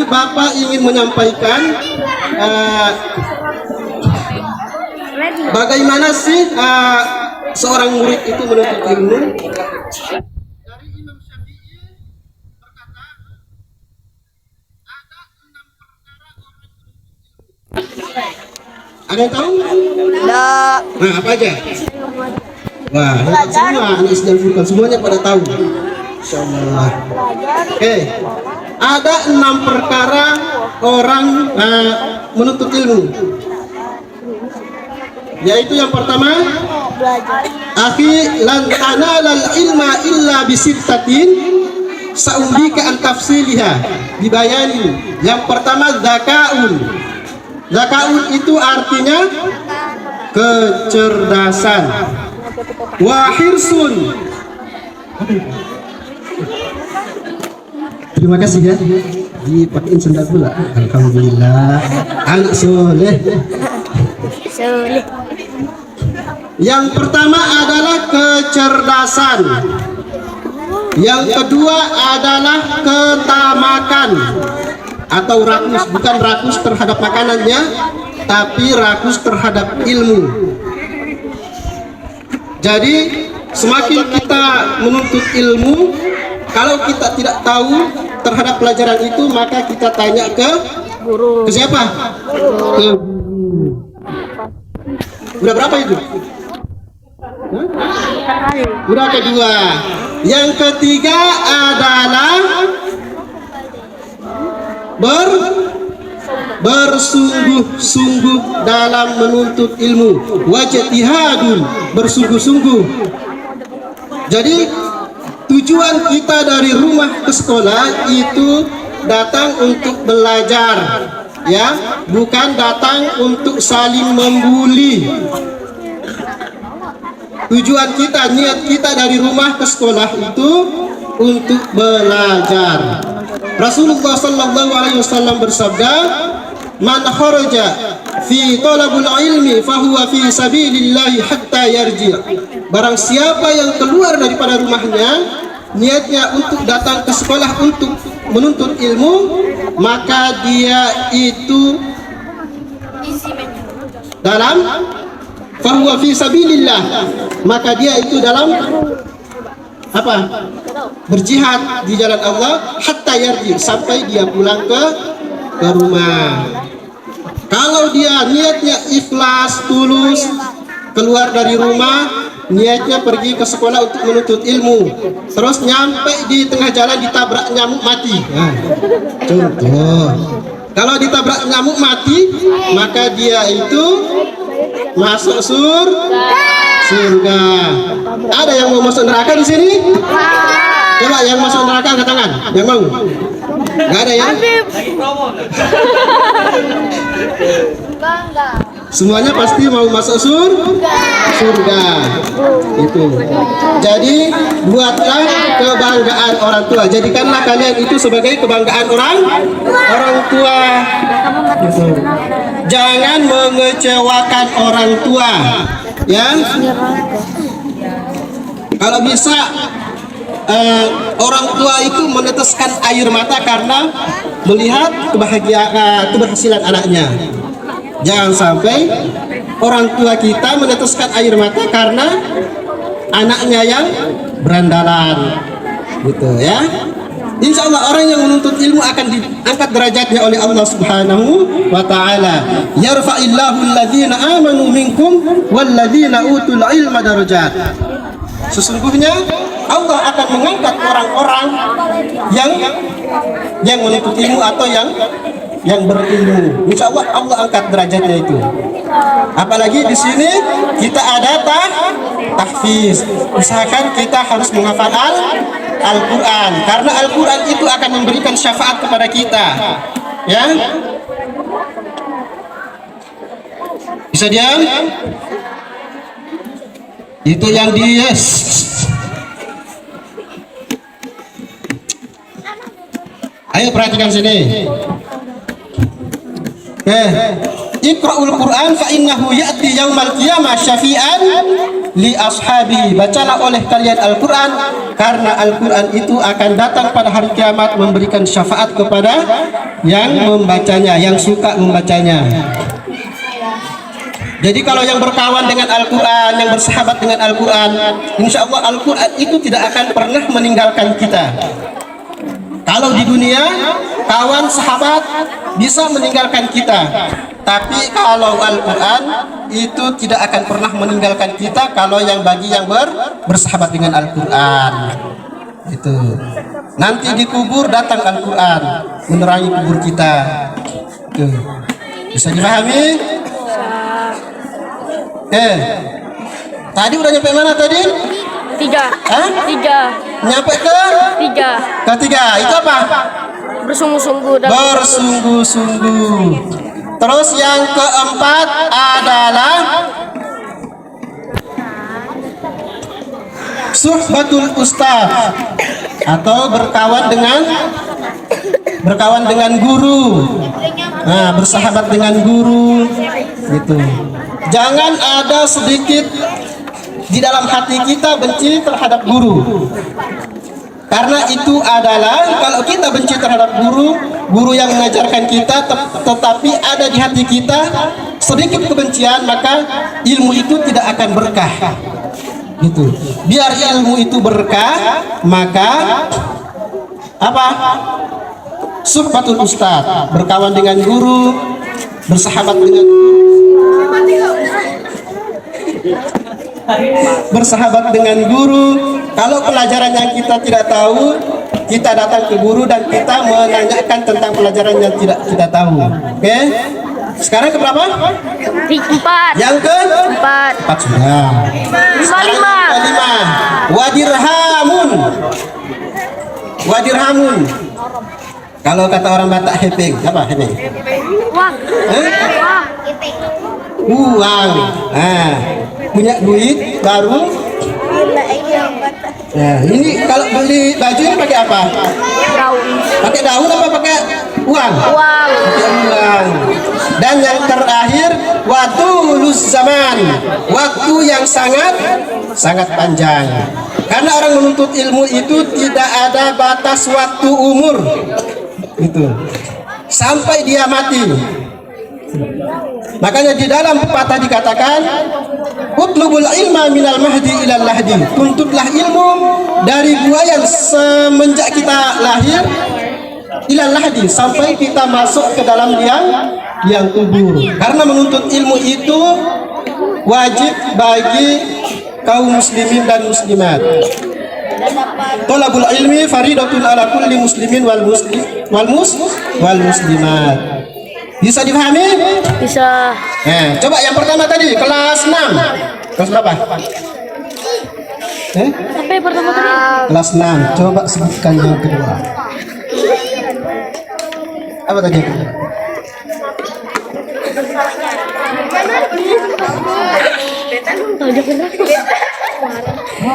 Bapak ingin menyampaikan bagaimana sih seorang murid itu menuntut ilmu. Dari Imam Syafi'i berkata, ada 6 perkara orang menuntut ilmu. Ada yang tahu? Tidak. Nah, apa aja? Wah, hebat semua anak SD Al-Furqan, semuanya pada tahu. Insyaallah. Oke. Ada 6 perkara orang menuntut ilmu. Yaitu yang pertama, akhi lan tanalal ilma illa bisittatin sa'umbika an tafsiliha bibayani. Yang pertama zakaun. Zakaun itu artinya kecerdasan. Wa hirsun. Terima kasih ya. Dipakein sendal pula. Alhamdulillah. Anak soleh. Yang pertama adalah kecerdasan. Yang kedua adalah ketamakan atau rakus, bukan rakus terhadap makanannya, tapi rakus terhadap ilmu. Jadi semakin kita menuntut ilmu, kalau kita tidak tahu terhadap pelajaran itu, maka kita tanya ke Guru. ke siapa? Ke guru. Udah berapa itu? Udah kedua. Yang ketiga adalah bersungguh-sungguh dalam menuntut ilmu. Wajtihadun, bersungguh-sungguh. Jadi tujuan kita dari rumah ke sekolah itu datang untuk belajar, ya, bukan datang untuk saling membuli. Tujuan kita, niat kita dari rumah ke sekolah itu untuk belajar. Rasulullah sallallahu alaihi wasallam bersabda, "Man kharaja fi talabul ilmi fahuwa fi sabilillahi hatta yarji'." Barang siapa yang keluar daripada rumahnya niatnya untuk datang ke sekolah untuk menuntut ilmu, maka dia itu dalam fahuwa fi sabilillah, maka dia itu dalam apa? Berjihad di jalan Allah hatta yarji, sampai dia pulang ke rumah. Kalau dia niatnya ikhlas, tulus, keluar dari rumah niatnya pergi ke sekolah untuk menuntut ilmu, terus nyampe di tengah jalan ditabrak nyamuk mati. Nah, contoh, kalau ditabrak nyamuk mati, maka dia itu masuk surga. Ada yang mau masuk neraka di sini? Coba yang masuk neraka angkat tangan. Yang mau? Gak ada ya? Semuanya pasti mau masuk surga. Itu. Jadi buatlah kebanggaan orang tua. Jadikanlah kalian itu sebagai kebanggaan orang tua. Gitu. Jangan mengecewakan orang tua, ya. Kalau bisa orang tua itu meneteskan air mata karena melihat keberhasilan anaknya. Jangan sampai orang tua kita meneteskan air mata karena anaknya yang berandalan, gitu ya. Insya Allah orang yang menuntut ilmu akan diangkat derajatnya oleh Allah Subhanahu wa Ta'ala. Yarfa'illahu alladhina amanu minkum walladhina utul ilma darajat. Sesungguhnya Allah akan mengangkat orang-orang yang menuntut ilmu atau yang berilmu. Insya Allah Allah angkat derajatnya itu. Apalagi di sini kita ada tahfiz. Usahakan kita harus menghafal Al-Quran, karena Al-Quran itu akan memberikan syafaat kepada kita, ya. Bisa diam? Itu yang yes. Ayo perhatikan sini. Iqra'ul Quran fa innahu ya'ti yaumal qiyamah syafi'an li ashabi, bacalah oleh kalian Al-Quran, karena Al-Quran itu akan datang pada hari kiamat memberikan syafaat kepada yang membacanya, yang suka membacanya. Jadi kalau yang berkawan dengan Al-Quran, yang bersahabat dengan Al-Quran, insya Allah Al-Quran itu tidak akan pernah meninggalkan kita. Kalau di dunia, kawan sahabat bisa meninggalkan kita, tapi kalau Al-Quran itu tidak akan pernah meninggalkan kita kalau yang bagi yang bersahabat dengan Al-Quran. Itu nanti di kubur datang Al-Quran menerangi kubur kita. Tuh. Bisa dipahami? Tadi udah nyampe mana tadi? 3. Hah? 3. Nyampe ke? 3. Ketiga. Itu apa? Bersungguh-sungguh dalam Bersungguh-sungguh. Terus yang keempat adalah suhbatul ustaz, atau berkawan dengan guru. Nah, bersahabat dengan guru gitu. Jangan ada sedikit di dalam hati kita benci terhadap guru. Karena itu adalah kalau kita benci terhadap guru yang mengajarkan kita, tetapi ada di hati kita sedikit kebencian, maka ilmu itu tidak akan berkah. Gitu. Biar ilmu itu berkah, maka apa? Suhbatul ustaz, berkawan dengan guru, bersahabat dengan guru. Kalau pelajaran yang kita tidak tahu, kita datang ke guru dan kita menanyakan tentang pelajaran yang tidak kita tahu. Oke? Sekarang ke berapa? 4. Yang ke 4. 4 sudah. 5. Wadirhamun. Kalau kata orang Batak hepeng, apa hepeng? Wah. Uang. Nah, punya duit baru. Nah, ini kalau beli baju ini pakai apa? Daun. Pakai daun apa pakai uang? Uang. Pakai uang. Dan yang terakhir, watulus zaman, waktu yang sangat panjang. Karena orang menuntut ilmu itu tidak ada batas waktu umur, itu sampai dia mati. Makanya di dalam pepatah dikatakan, utlubul ilma minal mahdi ilal lahdi, tuntutlah ilmu dari buayan semenjak kita lahir ilal lahdi, sampai kita masuk ke dalam liang kubur. Karena menuntut ilmu itu wajib bagi kaum muslimin dan muslimat. Thalabul ilmi faridatun ala kulli muslimin wal muslimat. Bisa dipahami? Bisa. Coba yang pertama tadi kelas 6. Kelas berapa? Apa yang pertama tadi? Kelas 6. Coba sebutkan yang kedua. Apa tadi?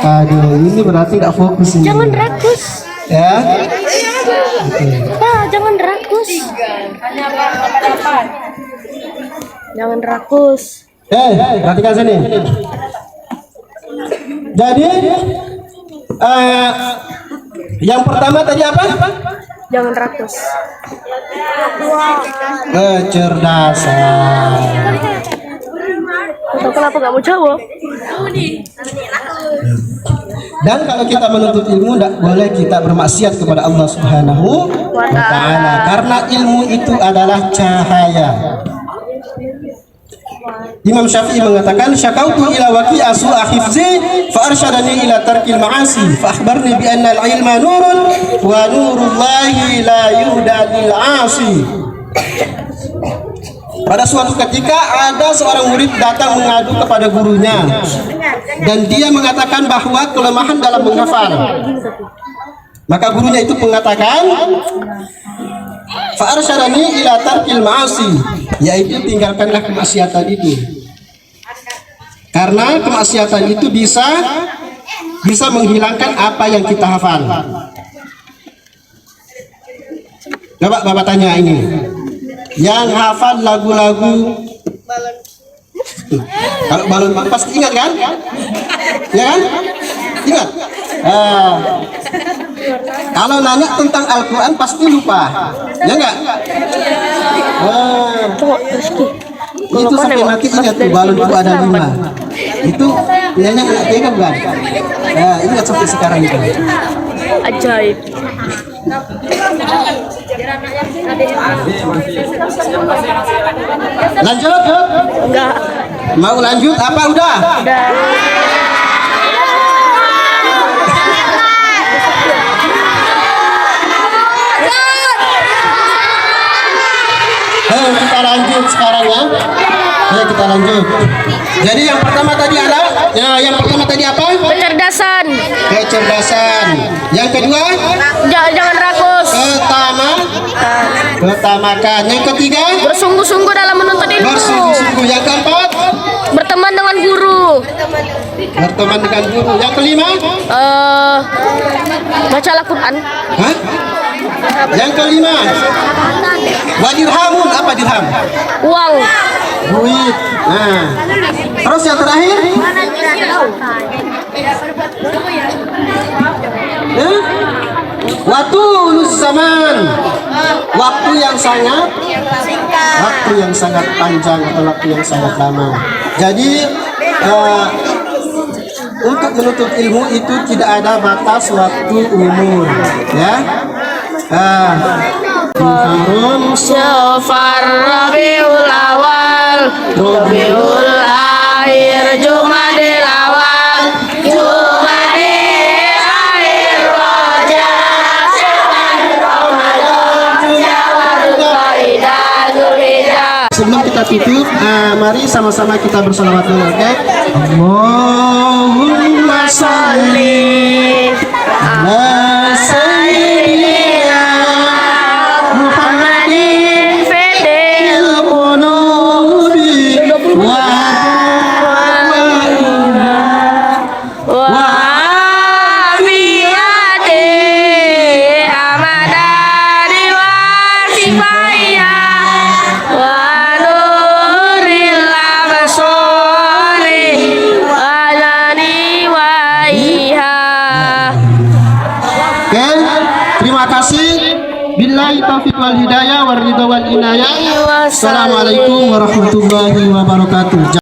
Aduh, ini berarti nggak fokus ini. Jangan rakus. Ya. Pak, jangan rakus. Jangan rakus. Perhatikan sini. Jadi, yang pertama tadi apa? Jangan rakus. Kecerdasan. Atau kenapa nggak mau jawab? Dan kalau kita menuntut ilmu, tidak boleh kita bermaksiat kepada Allah Subhanahu wa Ta'ala, karena ilmu itu adalah cahaya. Imam Syafi'i mengatakan, syakautu ila waqi'a su'a hifzi fa arsyadani ila tarkil ma'asi fa akhbarni bi anna al-ilma nurun wa nurullahi la yuhda lil 'asi. Pada suatu ketika ada seorang murid datang mengadu kepada gurunya, dan dia mengatakan bahwa kelemahan dalam menghafal. Maka gurunya itu mengatakan, fa arsyadani ila tarkil ma'asi, yaitu tinggalkanlah kemaksiatan itu. Karena kemaksiatan itu bisa menghilangkan apa yang kita hafal. Coba Bapak tanya ini, yang hafal lagu-lagu Kalau balon pasti ingat kan? Ya kan? Ingat? Kalau nanya tentang Al-Quran pasti lupa. Ya enggak? Itu sampai mati ingat tuh balon itu ada 5. Itu nyanyi anak TK bukan? Ingat sampai sekarang itu. Ajaib. Lanjut? Enggak. Mau lanjut apa udah? Udah. Kita lanjut sekarang ya. Kita lanjut. Jadi yang pertama tadi ada, yang pertama tadi apa? Kecerdasan. Kecerdasan. Yang kedua? Jangan rakus. Ketamakan. Yang ketiga? Bersungguh-sungguh dalam menuntut ilmu. Bersungguh-sungguh. Yang keempat? Berteman dengan guru. Berteman dengan guru. Yang kelima? Baca Al-Quran. Hah? Yang kelima? Wadirhamun. Apa dirham? Uang. Duit. Nah. Terus yang terakhir? Waktu zaman. Waktu yang sangat panjang atau waktu yang sangat lama. Jadi untuk menuntut ilmu itu tidak ada batas waktu umur, ya. Syafar Rabiul Awal, Rabiul Akhir, Jumadil Awal, Jumadil Akhir, Rajab, Syawal, Ramadan, Syawal, Zulhijjah, Zulhijjah. Sebelum kita tutup, mari sama-sama kita bersalawat dulu, oke? Allahumma sholli ala sayyidina Muhammadin fil qulubi wa Wafiyati Amadari wa Sifaya wa Nuril Absari wa Nani wa Iha. Oke, terima kasih. Billahi taufiq wal hidayah wal ridha wal inayah. Assalamualaikum warahmatullahi wabarakatuh.